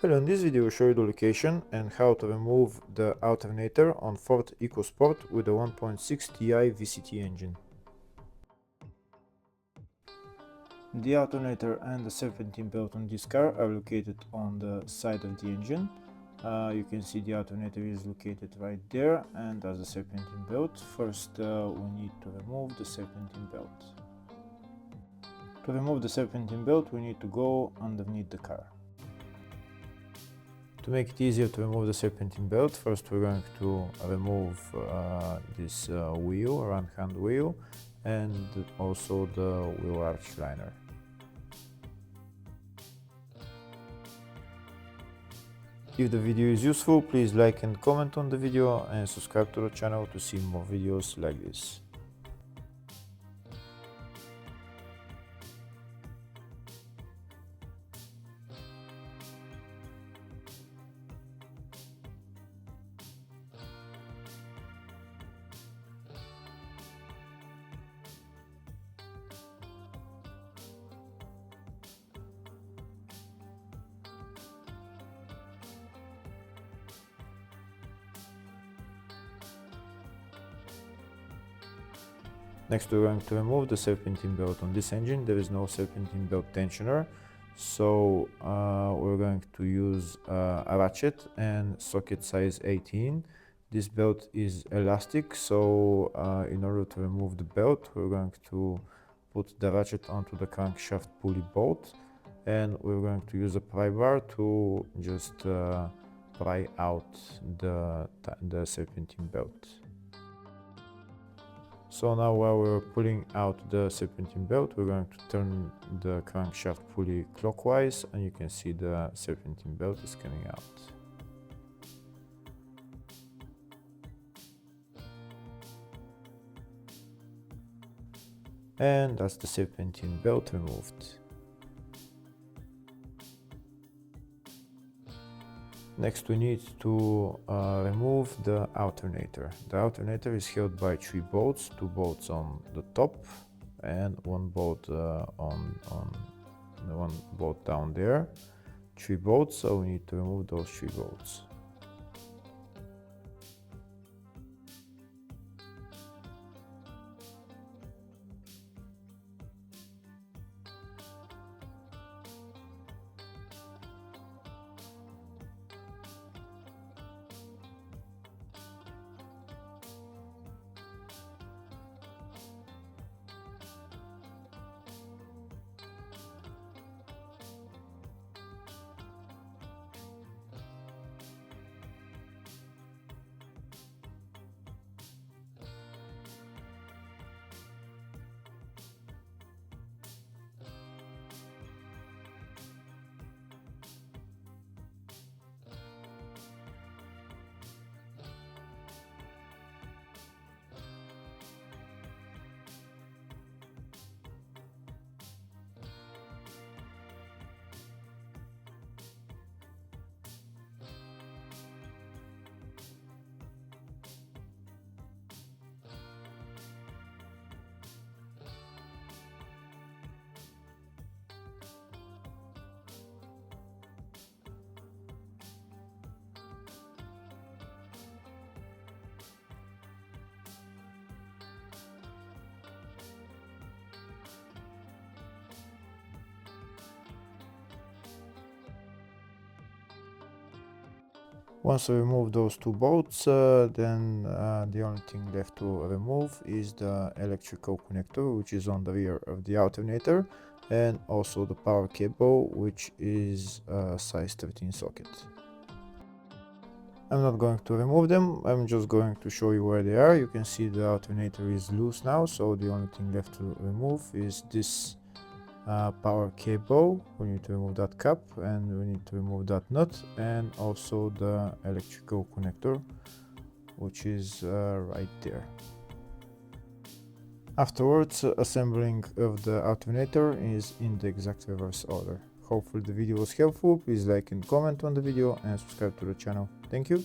Hello, in this video I will show you the location and how to remove the alternator on Ford EcoSport with a 1.6Ti-VCT engine. The alternator and the serpentine belt on this car are located on the side of the engine. You can see the alternator is located right there, and as the serpentine belt, first we need to remove the serpentine belt. To remove the serpentine belt we need to go underneath the car. To make it easier to remove the serpentine belt, first we're going to remove this wheel, ramp hand wheel, and also the wheel arch liner. If the video is useful, please like and comment on the video and subscribe to the channel to see more videos like this. Next we're going to remove the serpentine belt on this engine. There is no serpentine belt tensioner, so we're going to use a ratchet and socket size 18. This belt is elastic, so in order to remove the belt we're going to put the ratchet onto the crankshaft pulley bolt, and we're going to use a pry bar to just pry out the serpentine belt. So now while we're pulling out the serpentine belt, we're going to turn the crankshaft pulley clockwise, and you can see the serpentine belt is coming out. And that's the serpentine belt removed. Next we need to remove the alternator. The alternator is held by 3 bolts, 2 bolts on the top and 1 bolt on the 1 bolt down there. 3 bolts, so we need to remove those 3 bolts. Once we remove those 2 bolts, then the only thing left to remove is the electrical connector, which is on the rear of the alternator, and also the power cable, which is a size 13 socket. I'm not going to remove them, I'm just going to show you where they are. You can see the alternator is loose now, so the only thing left to remove is this power cable. We need to remove that cap, and we need to remove that nut, and also the electrical connector, which is right there. Afterwards, assembling of the alternator is in the exact reverse order. Hopefully the video was helpful. Please like and comment on the video and subscribe to the channel. Thank you.